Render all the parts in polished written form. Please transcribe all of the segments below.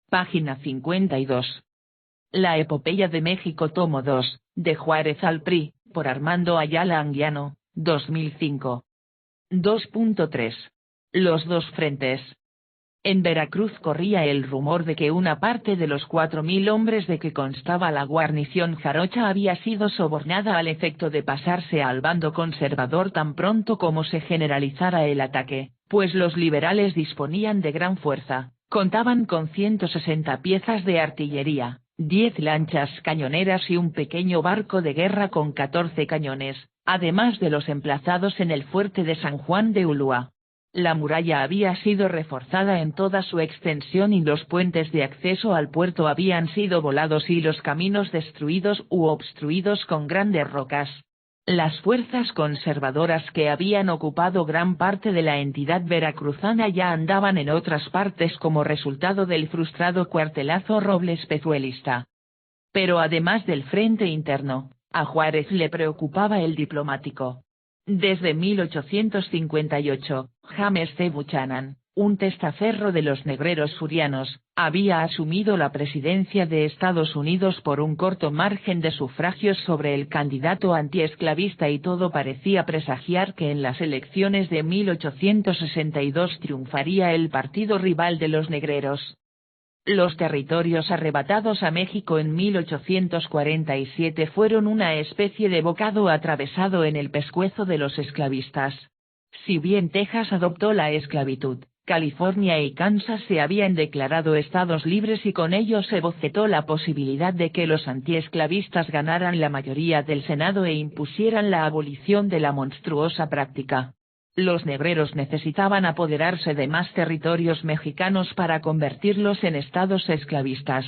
página 52. La epopeya de México tomo 2, de Juárez al PRI, por Armando Ayala Anguiano, 2005. 2.3. Los dos frentes. En Veracruz corría el rumor de que una parte de los 4.000 hombres de que constaba la guarnición jarocha había sido sobornada al efecto de pasarse al bando conservador tan pronto como se generalizara el ataque, pues los liberales disponían de gran fuerza, contaban con 160 piezas de artillería, 10 lanchas cañoneras y un pequeño barco de guerra con 14 cañones, además de los emplazados en el fuerte de San Juan de Ulúa. La muralla había sido reforzada en toda su extensión y los puentes de acceso al puerto habían sido volados y los caminos destruidos u obstruidos con grandes rocas. Las fuerzas conservadoras que habían ocupado gran parte de la entidad veracruzana ya andaban en otras partes como resultado del frustrado cuartelazo Robles-Pezuelista. Pero además del frente interno, a Juárez le preocupaba el diplomático. Desde 1858, James C. Buchanan, un testaferro de los negreros surianos, había asumido la presidencia de Estados Unidos por un corto margen de sufragios sobre el candidato antiesclavista y todo parecía presagiar que en las elecciones de 1862 triunfaría el partido rival de los negreros. Los territorios arrebatados a México en 1847 fueron una especie de bocado atravesado en el pescuezo de los esclavistas. Si bien Texas adoptó la esclavitud, California y Kansas se habían declarado estados libres y con ello se bocetó la posibilidad de que los antiesclavistas ganaran la mayoría del Senado e impusieran la abolición de la monstruosa práctica. Los negreros necesitaban apoderarse de más territorios mexicanos para convertirlos en estados esclavistas.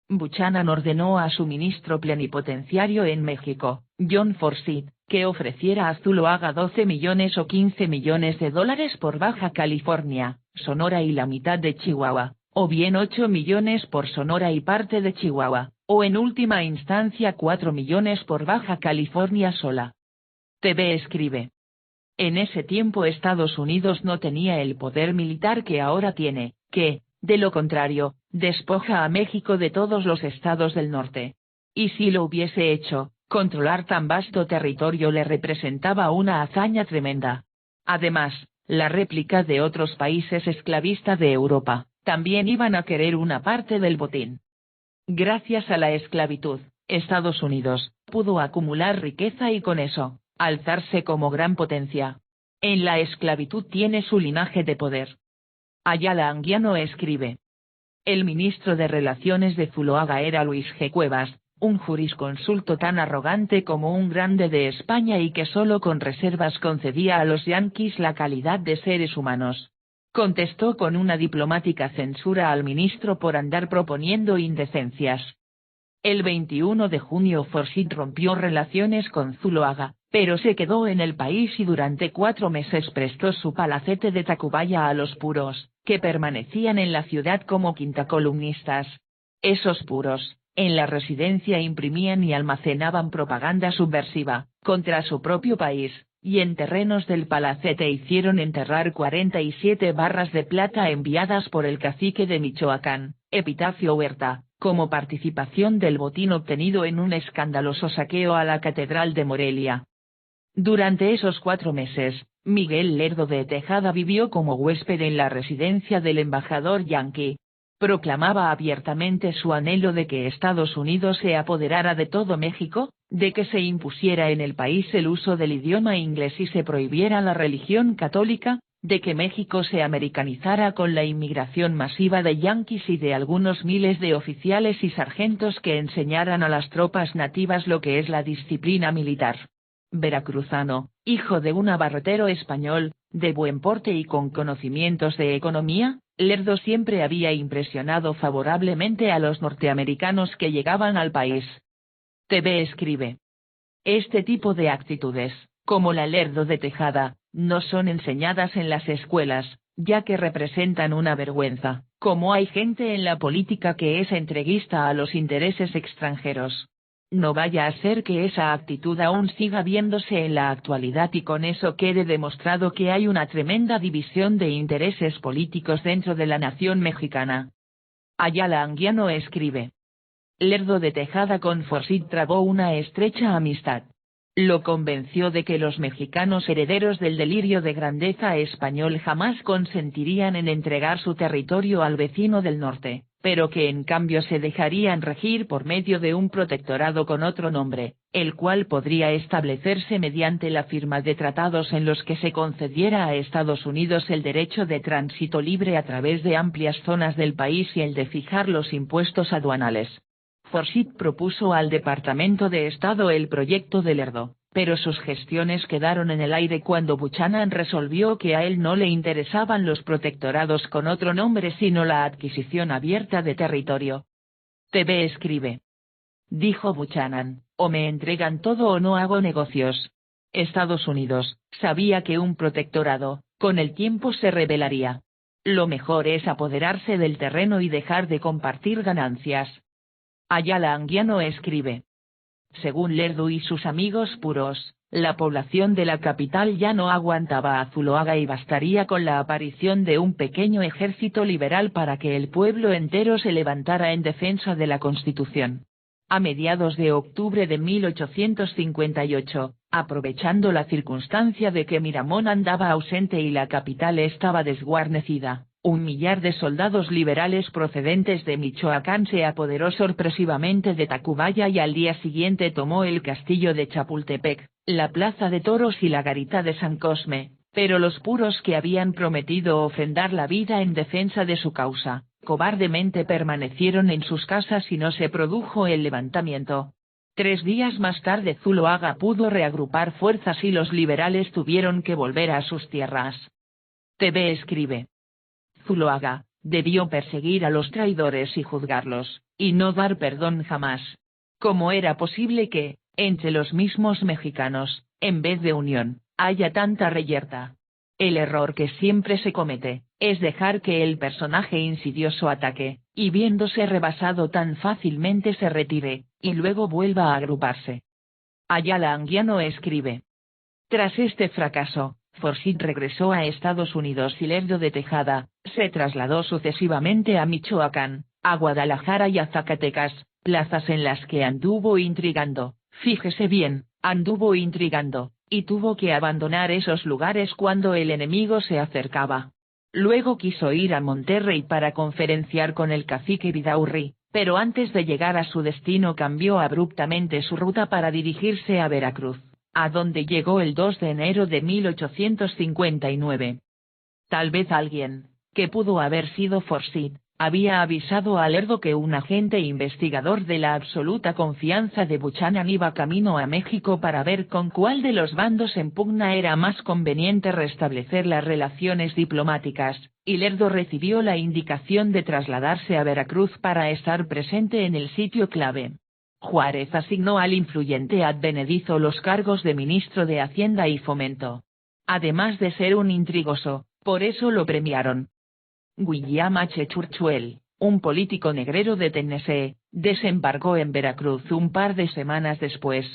Buchanan ordenó a su ministro plenipotenciario en México, John Forsyth, que ofreciera a Zuloaga 12 millones o 15 millones de dólares por Baja California, Sonora y la mitad de Chihuahua, o bien 8 millones por Sonora y parte de Chihuahua, o en última instancia 4 millones por Baja California sola. TV escribe. En ese tiempo Estados Unidos no tenía el poder militar que ahora tiene, que, de lo contrario, despoja a México de todos los estados del norte. Y si lo hubiese hecho, controlar tan vasto territorio le representaba una hazaña tremenda. Además, la réplica de otros países esclavistas de Europa, también iban a querer una parte del botín. Gracias a la esclavitud, Estados Unidos pudo acumular riqueza y con eso alzarse como gran potencia. En la esclavitud tiene su linaje de poder. Ayala Anguiano escribe. El ministro de Relaciones de Zuloaga era Luis G. Cuevas, un jurisconsulto tan arrogante como un grande de España y que solo con reservas concedía a los yanquis la calidad de seres humanos. Contestó con una diplomática censura al ministro por andar proponiendo indecencias. El 21 de junio Forsyth rompió relaciones con Zuloaga, pero se quedó en el país y durante 4 meses prestó su palacete de Tacubaya a los puros, que permanecían en la ciudad como quintacolumnistas. Esos puros, en la residencia imprimían y almacenaban propaganda subversiva, contra su propio país, y en terrenos del palacete hicieron enterrar 47 barras de plata enviadas por el cacique de Michoacán, Epitafio Huerta, como participación del botín obtenido en un escandaloso saqueo a la Catedral de Morelia. Durante esos 4 meses, Miguel Lerdo de Tejada vivió como huésped en la residencia del embajador yanqui. Proclamaba abiertamente su anhelo de que Estados Unidos se apoderara de todo México, de que se impusiera en el país el uso del idioma inglés y se prohibiera la religión católica, de que México se americanizara con la inmigración masiva de yanquis y de algunos miles de oficiales y sargentos que enseñaran a las tropas nativas lo que es la disciplina militar. Veracruzano, hijo de un abarrotero español, de buen porte y con conocimientos de economía, Lerdo siempre había impresionado favorablemente a los norteamericanos que llegaban al país. TV escribe. Este tipo de actitudes, como la Lerdo de Tejada, no son enseñadas en las escuelas, ya que representan una vergüenza, como hay gente en la política que es entreguista a los intereses extranjeros. No vaya a ser que esa actitud aún siga viéndose en la actualidad y con eso quede demostrado que hay una tremenda división de intereses políticos dentro de la nación mexicana. Ayala Anguiano escribe. Lerdo de Tejada con Forsyth trabó una estrecha amistad. Lo convenció de que los mexicanos herederos del delirio de grandeza español jamás consentirían en entregar su territorio al vecino del norte, pero que en cambio se dejarían regir por medio de un protectorado con otro nombre, el cual podría establecerse mediante la firma de tratados en los que se concediera a Estados Unidos el derecho de tránsito libre a través de amplias zonas del país y el de fijar los impuestos aduanales. Forsyth propuso al Departamento de Estado el proyecto de Lerdo, pero sus gestiones quedaron en el aire cuando Buchanan resolvió que a él no le interesaban los protectorados con otro nombre sino la adquisición abierta de territorio. TV escribe. Dijo Buchanan, o me entregan todo o no hago negocios. Estados Unidos sabía que un protectorado, con el tiempo se rebelaría. Lo mejor es apoderarse del terreno y dejar de compartir ganancias. Ayala Anguiano escribe. Según Lerdo y sus amigos puros, la población de la capital ya no aguantaba a Zuloaga y bastaría con la aparición de un pequeño ejército liberal para que el pueblo entero se levantara en defensa de la Constitución. A mediados de octubre de 1858, aprovechando la circunstancia de que Miramón andaba ausente y la capital estaba desguarnecida, 1.000.000 de soldados liberales procedentes de Michoacán se apoderó sorpresivamente de Tacubaya y al día siguiente tomó el castillo de Chapultepec, la plaza de toros y la garita de San Cosme, pero los puros que habían prometido ofrendar la vida en defensa de su causa, cobardemente permanecieron en sus casas y no se produjo el levantamiento. 3 días más tarde Zuloaga pudo reagrupar fuerzas y los liberales tuvieron que volver a sus tierras. TV escribe. Zuloaga debió perseguir a los traidores y juzgarlos, y no dar perdón jamás. ¿Cómo era posible que, entre los mismos mexicanos, en vez de unión, haya tanta reyerta? El error que siempre se comete, es dejar que el personaje insidioso ataque, y viéndose rebasado tan fácilmente se retire, y luego vuelva a agruparse. Ayala Anguiano escribe. Tras este fracaso, Forsyth regresó a Estados Unidos y Lerdo de Tejada se trasladó sucesivamente a Michoacán, a Guadalajara y a Zacatecas, plazas en las que anduvo intrigando, fíjese bien, anduvo intrigando, y tuvo que abandonar esos lugares cuando el enemigo se acercaba. Luego quiso ir a Monterrey para conferenciar con el cacique Vidaurri, pero antes de llegar a su destino cambió abruptamente su ruta para dirigirse a Veracruz, a donde llegó el 2 de enero de 1859. Tal vez alguien, que pudo haber sido Forsyth, había avisado a Lerdo que un agente investigador de la absoluta confianza de Buchanan iba camino a México para ver con cuál de los bandos en pugna era más conveniente restablecer las relaciones diplomáticas, y Lerdo recibió la indicación de trasladarse a Veracruz para estar presente en el sitio clave. Juárez asignó al influyente advenedizo los cargos de ministro de Hacienda y Fomento. Además de ser un intrigoso, por eso lo premiaron. William H. Churchill, un político negrero de Tennessee, desembarcó en Veracruz un par de semanas después.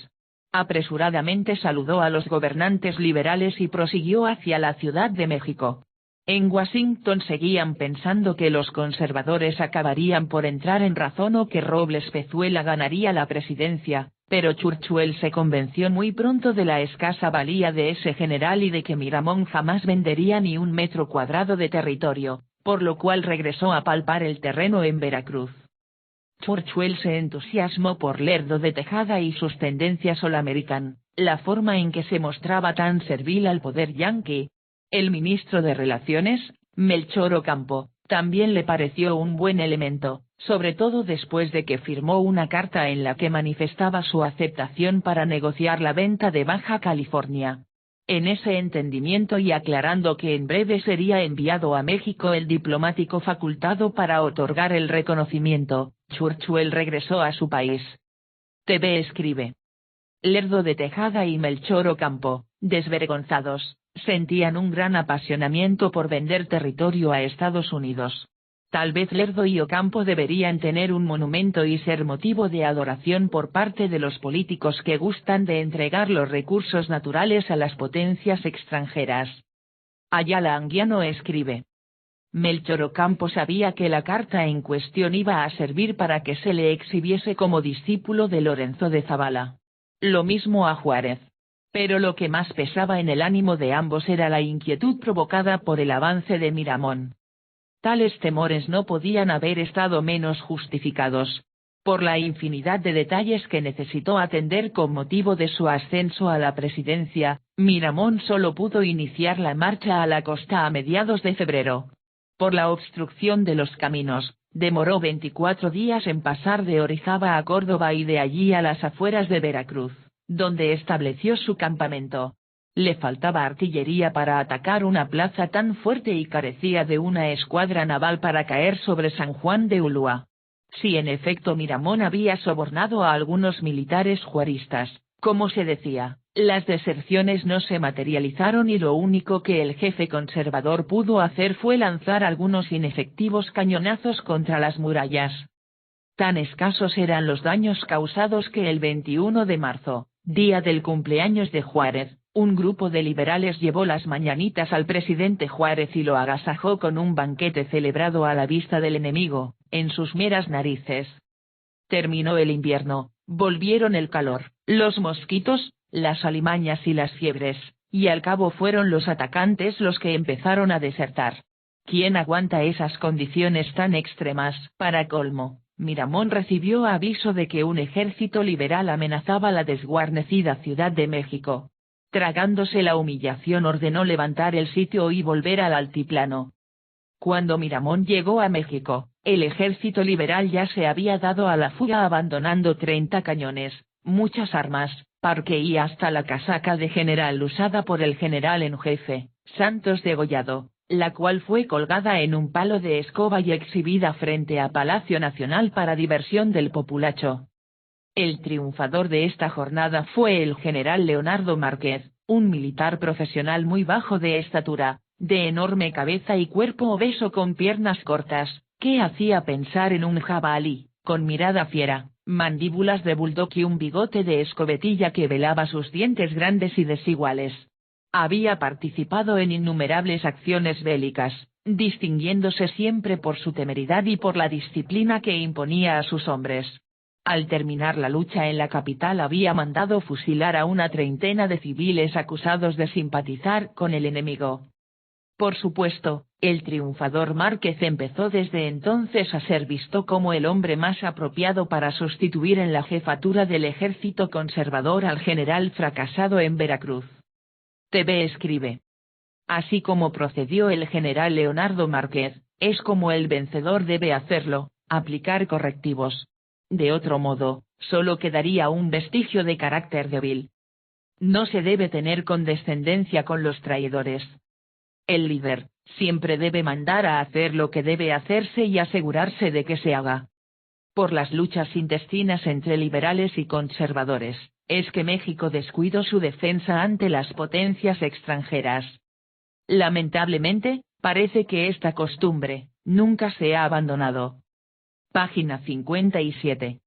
Apresuradamente saludó a los gobernantes liberales y prosiguió hacia la Ciudad de México. En Washington seguían pensando que los conservadores acabarían por entrar en razón o que Robles Pezuela ganaría la presidencia, pero Churchill se convenció muy pronto de la escasa valía de ese general y de que Miramón jamás vendería ni un metro cuadrado de territorio, por lo cual regresó a palpar el terreno en Veracruz. Churchill se entusiasmó por Lerdo de Tejada y sus tendencias all-american, la forma en que se mostraba tan servil al poder yanqui. El ministro de Relaciones, Melchor Ocampo, también le pareció un buen elemento, sobre todo después de que firmó una carta en la que manifestaba su aceptación para negociar la venta de Baja California. En ese entendimiento y aclarando que en breve sería enviado a México el diplomático facultado para otorgar el reconocimiento, Churchill regresó a su país. TV escribe. Lerdo de Tejada y Melchor Ocampo, desvergonzados, sentían un gran apasionamiento por vender territorio a Estados Unidos. Tal vez Lerdo y Ocampo deberían tener un monumento y ser motivo de adoración por parte de los políticos que gustan de entregar los recursos naturales a las potencias extranjeras. Ayala Anguiano escribe. Melchor Ocampo sabía que la carta en cuestión iba a servir para que se le exhibiese como discípulo de Lorenzo de Zabala. Lo mismo a Juárez. Pero lo que más pesaba en el ánimo de ambos era la inquietud provocada por el avance de Miramón. Tales temores no podían haber estado menos justificados. Por la infinidad de detalles que necesitó atender con motivo de su ascenso a la presidencia, Miramón solo pudo iniciar la marcha a la costa a mediados de febrero. Por la obstrucción de los caminos, demoró 24 días en pasar de Orizaba a Córdoba y de allí a las afueras de Veracruz, donde estableció su campamento. Le faltaba artillería para atacar una plaza tan fuerte y carecía de una escuadra naval para caer sobre San Juan de Ulúa. Si en efecto Miramón había sobornado a algunos militares juaristas, como se decía, las deserciones no se materializaron y lo único que el jefe conservador pudo hacer fue lanzar algunos inefectivos cañonazos contra las murallas. Tan escasos eran los daños causados que el 21 de marzo, día del cumpleaños de Juárez, un grupo de liberales llevó las mañanitas al presidente Juárez y lo agasajó con un banquete celebrado a la vista del enemigo, en sus meras narices. Terminó el invierno, volvieron el calor, los mosquitos, las alimañas y las fiebres, y al cabo fueron los atacantes los que empezaron a desertar. ¿Quién aguanta esas condiciones tan extremas? Para colmo, Miramón recibió aviso de que un ejército liberal amenazaba la desguarnecida Ciudad de México. Tragándose la humillación ordenó levantar el sitio y volver al altiplano. Cuando Miramón llegó a México, el ejército liberal ya se había dado a la fuga abandonando 30 cañones, muchas armas, parque y hasta la casaca de general usada por el general en jefe, Santos Degollado, la cual fue colgada en un palo de escoba y exhibida frente a Palacio Nacional para diversión del populacho. El triunfador de esta jornada fue el general Leonardo Márquez, un militar profesional muy bajo de estatura, de enorme cabeza y cuerpo obeso con piernas cortas, que hacía pensar en un jabalí, con mirada fiera, mandíbulas de bulldog y un bigote de escobetilla que velaba sus dientes grandes y desiguales. Había participado en innumerables acciones bélicas, distinguiéndose siempre por su temeridad y por la disciplina que imponía a sus hombres. Al terminar la lucha en la capital había mandado fusilar a una treintena de civiles acusados de simpatizar con el enemigo. Por supuesto, el triunfador Márquez empezó desde entonces a ser visto como el hombre más apropiado para sustituir en la jefatura del ejército conservador al general fracasado en Veracruz. TV escribe. Así como procedió el general Leonardo Márquez, es como el vencedor debe hacerlo, aplicar correctivos. De otro modo, solo quedaría un vestigio de carácter débil. No se debe tener condescendencia con los traidores. El líder, siempre debe mandar a hacer lo que debe hacerse y asegurarse de que se haga. Por las luchas intestinas entre liberales y conservadores, es que México descuidó su defensa ante las potencias extranjeras. Lamentablemente, parece que esta costumbre, nunca se ha abandonado. Página 57.